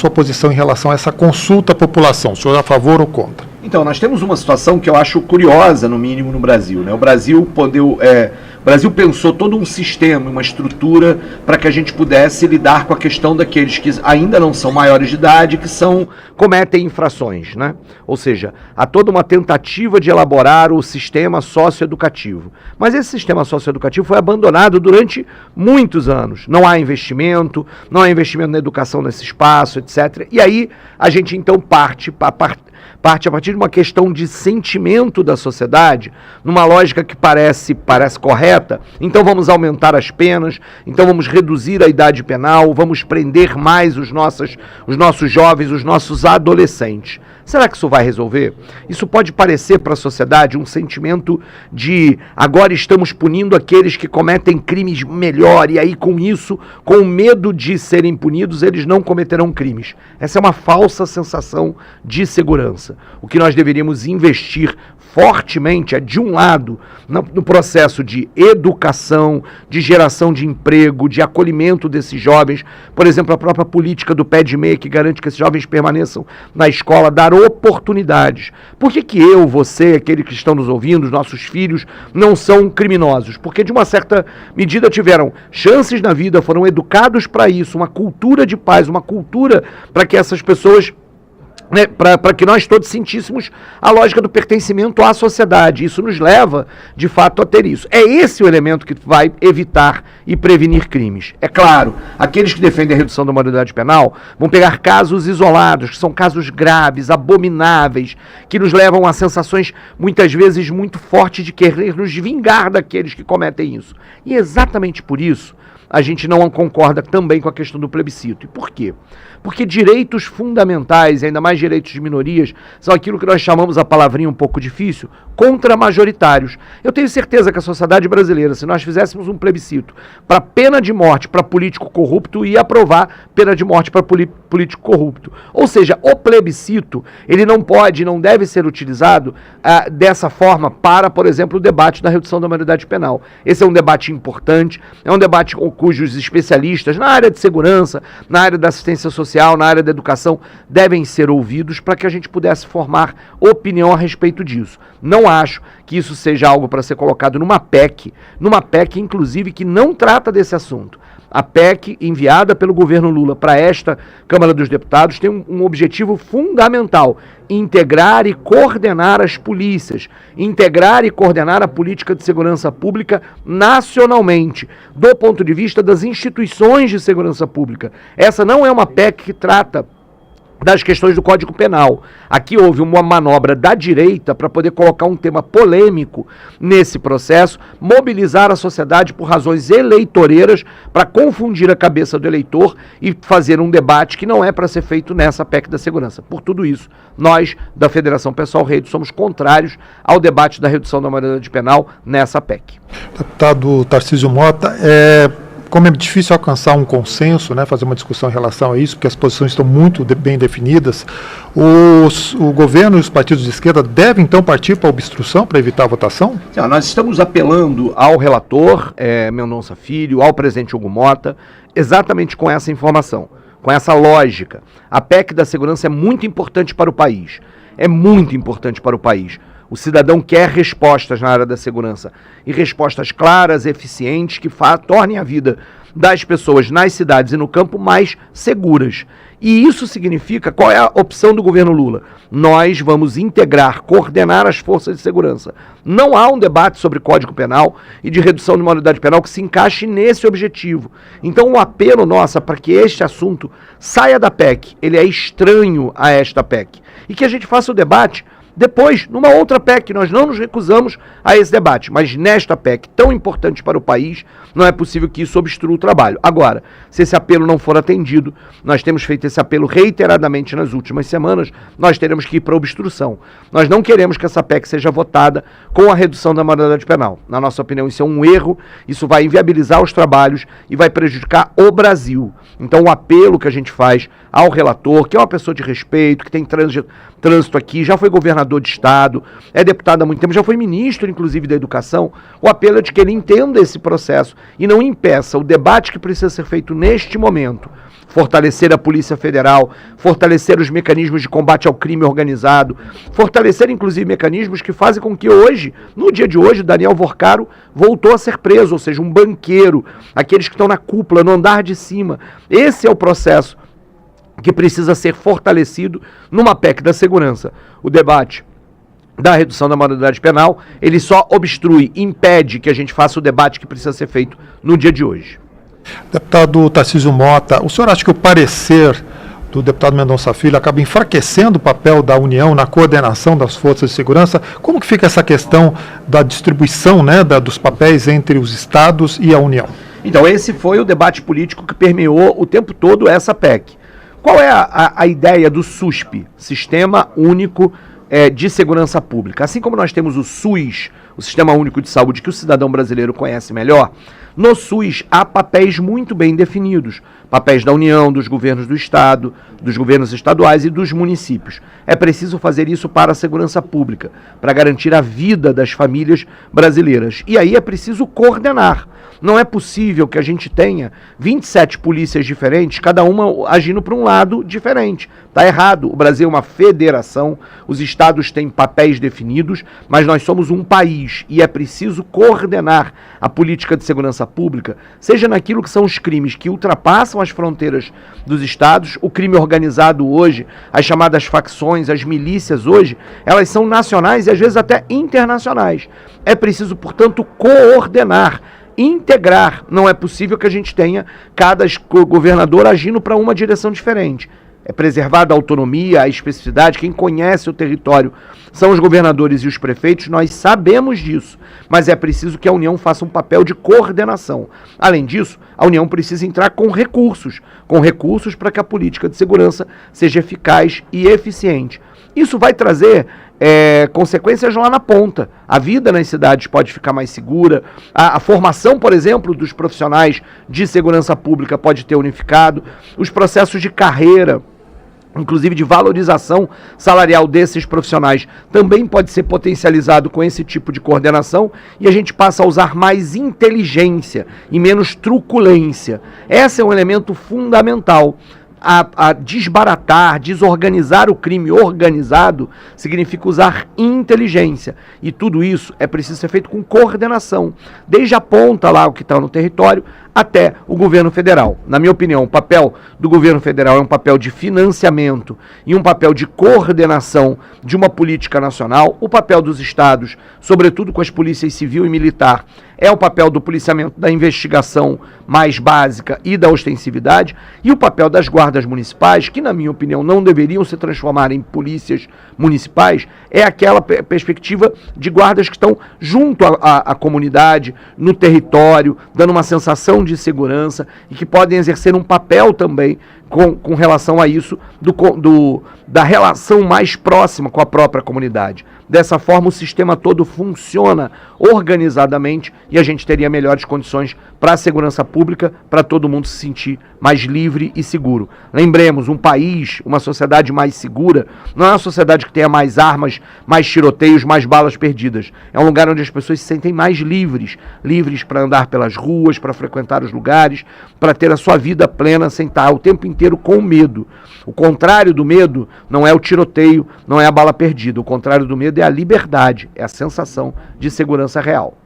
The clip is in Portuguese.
sua posição em relação a essa consulta à população? O senhor é a favor ou contra? Então, nós temos uma situação que eu acho curiosa, no mínimo, no Brasil, né? O Brasil pensou todo um sistema, uma estrutura para que a gente pudesse lidar com a questão daqueles que ainda não são maiores de idade, que cometem infrações, né? Ou seja, há toda uma tentativa de elaborar o sistema socioeducativo. Mas esse sistema socioeducativo foi abandonado durante muitos anos. Não há investimento na educação nesse espaço, etc. E aí a gente então parte a partir de uma questão de sentimento da sociedade, numa lógica que parece correta. Então vamos aumentar as penas, então vamos reduzir a idade penal, vamos prender mais os nossos jovens, os nossos adolescentes. Será que isso vai resolver? Isso pode parecer para a sociedade um sentimento de agora estamos punindo aqueles que cometem crimes melhor, e aí com isso, com medo de serem punidos, eles não cometerão crimes. Essa é uma falsa sensação de segurança. O que nós deveríamos investir fortemente é, de um lado, no processo de educação, de geração de emprego, de acolhimento desses jovens. Por exemplo, a própria política do pé de meia, que garante que esses jovens permaneçam na escola, dar oportunidades. Por que eu, você, aqueles que estão nos ouvindo, os nossos filhos, não são criminosos? Porque, de uma certa medida, tiveram chances na vida, foram educados para isso, uma cultura de paz, uma cultura para que essas pessoas... para que nós todos sentíssemos a lógica do pertencimento à sociedade. Isso nos leva, de fato, a ter isso. É esse o elemento que vai evitar e prevenir crimes. É claro, aqueles que defendem a redução da maioridade penal vão pegar casos isolados, que são casos graves, abomináveis, que nos levam a sensações, muitas vezes, muito fortes de querer nos vingar daqueles que cometem isso. E exatamente por isso, a gente não concorda também com a questão do plebiscito. E por quê? Porque direitos fundamentais, ainda mais direitos de minorias, são aquilo que nós chamamos, a palavrinha um pouco difícil, contra-majoritários. Eu tenho certeza que a sociedade brasileira, se nós fizéssemos um plebiscito para pena de morte para político corrupto, ia aprovar pena de morte para político corrupto. Ou seja, o plebiscito, ele não deve ser utilizado dessa forma para, por exemplo, o debate da redução da maioridade penal. Esse é um debate importante, é um debate cujos especialistas na área de segurança, na área da assistência social, na área da educação, devem ser ouvidos para que a gente pudesse formar opinião a respeito disso. Não acho que isso seja algo para ser colocado numa PEC, inclusive, que não trata desse assunto. A PEC enviada pelo governo Lula para esta Câmara dos Deputados tem um objetivo fundamental: integrar e coordenar as polícias, integrar e coordenar a política de segurança pública nacionalmente, do ponto de vista das instituições de segurança pública. Essa não é uma PEC que trata das questões do Código Penal. Aqui houve uma manobra da direita para poder colocar um tema polêmico nesse processo, mobilizar a sociedade por razões eleitoreiras, para confundir a cabeça do eleitor e fazer um debate que não é para ser feito nessa PEC da segurança. Por tudo isso, nós, da Federação Pessoal Rede, somos contrários ao debate da redução da maioridade penal nessa PEC. Deputado Tarcísio Mota, como é difícil alcançar um consenso, né, fazer uma discussão em relação a isso, porque as posições estão muito bem definidas, o governo e os partidos de esquerda devem, então, partir para a obstrução para evitar a votação? Sim, nós estamos apelando ao relator, Mendonça Filho, ao presidente Hugo Mota, exatamente com essa informação, com essa lógica. A PEC da segurança é muito importante para o país. É muito importante para o país. O cidadão quer respostas na área da segurança, e respostas claras, eficientes, que tornem a vida das pessoas nas cidades e no campo mais seguras. E isso significa, qual é a opção do governo Lula? Nós vamos integrar, coordenar as forças de segurança. Não há um debate sobre Código Penal e de redução de maioridade penal que se encaixe nesse objetivo. Então o apelo nosso para que este assunto saia da PEC, ele é estranho a esta PEC, e que a gente faça o debate depois, numa outra PEC. Nós não nos recusamos a esse debate, mas nesta PEC tão importante para o país, não é possível que isso obstrua o trabalho. Agora, se esse apelo não for atendido, nós temos feito esse apelo reiteradamente nas últimas semanas, nós teremos que ir para a obstrução. Nós não queremos que essa PEC seja votada com a redução da maioridade penal. Na nossa opinião, isso é um erro, isso vai inviabilizar os trabalhos e vai prejudicar o Brasil. Então, o apelo que a gente faz ao relator, que é uma pessoa de respeito, que tem trânsito aqui, já foi governador de estado, é deputado há muito tempo, já foi ministro, inclusive, da educação, o apelo é de que ele entenda esse processo e não impeça o debate que precisa ser feito neste momento, fortalecer a Polícia Federal, fortalecer os mecanismos de combate ao crime organizado, fortalecer inclusive mecanismos que fazem com que hoje, no dia de hoje, Daniel Vorcaro voltou a ser preso, ou seja, um banqueiro, aqueles que estão na cúpula, no andar de cima. Esse é o processo que precisa ser fortalecido numa PEC da segurança. O debate da redução da maioridade penal, ele só obstrui, impede que a gente faça o debate que precisa ser feito no dia de hoje. Deputado Tarcísio Mota, o senhor acha que o parecer do deputado Mendonça Filho acaba enfraquecendo o papel da União na coordenação das forças de segurança? Como que fica essa questão da distribuição, né, dos papéis entre os estados e a União? Então, esse foi o debate político que permeou o tempo todo essa PEC. Qual é a ideia do SUSP, Sistema Único de Segurança Pública? Assim como nós temos o SUS, o Sistema Único de Saúde, que o cidadão brasileiro conhece melhor, no SUS há papéis muito bem definidos, papéis da União, dos governos do Estado, dos governos estaduais e dos municípios. É preciso fazer isso para a segurança pública, para garantir a vida das famílias brasileiras. E aí é preciso coordenar. Não é possível que a gente tenha 27 polícias diferentes, cada uma agindo para um lado diferente. Está errado. O Brasil é uma federação, os estados têm papéis definidos, mas nós somos um país e é preciso coordenar a política de segurança pública, seja naquilo que são os crimes que ultrapassam as fronteiras dos estados. O crime organizado hoje, as chamadas facções, as milícias hoje, elas são nacionais e às vezes até internacionais. É preciso, portanto, coordenar, integrar. Não é possível que a gente tenha cada governador agindo para uma direção diferente. É preservada a autonomia, a especificidade. Quem conhece o território são os governadores e os prefeitos, nós sabemos disso, mas é preciso que a União faça um papel de coordenação. Além disso, a União precisa entrar com recursos para que a política de segurança seja eficaz e eficiente. Isso vai trazer consequências lá na ponta. A vida nas cidades pode ficar mais segura, a formação, por exemplo, dos profissionais de segurança pública pode ter unificado, os processos de carreira, inclusive de valorização salarial desses profissionais, também pode ser potencializado com esse tipo de coordenação e a gente passa a usar mais inteligência e menos truculência. Esse é um elemento fundamental. A desbaratar, desorganizar o crime organizado significa usar inteligência. E tudo isso é preciso ser feito com coordenação, desde a ponta lá, o que está no território, até o governo federal. Na minha opinião, o papel do governo federal é um papel de financiamento e um papel de coordenação de uma política nacional. O papel dos estados, sobretudo com as polícias civil e militar, é o papel do policiamento, da investigação mais básica e da ostensividade, e o papel das guardas municipais, que na minha opinião não deveriam se transformar em polícias municipais, é aquela perspectiva de guardas que estão junto à comunidade, no território, dando uma sensação de segurança e que podem exercer um papel também com relação a isso, da relação mais próxima com a própria comunidade. Dessa forma, o sistema todo funciona organizadamente e a gente teria melhores condições para a segurança pública, para todo mundo se sentir mais livre e seguro. Lembremos, um país, uma sociedade mais segura, não é uma sociedade que tenha mais armas, mais tiroteios, mais balas perdidas. É um lugar onde as pessoas se sentem mais livres, livres para andar pelas ruas, para frequentar os lugares, para ter a sua vida plena sem estar o tempo inteiro com medo. O contrário do medo não é o tiroteio, não é a bala perdida. O contrário do medo é a liberdade, é a sensação de segurança real.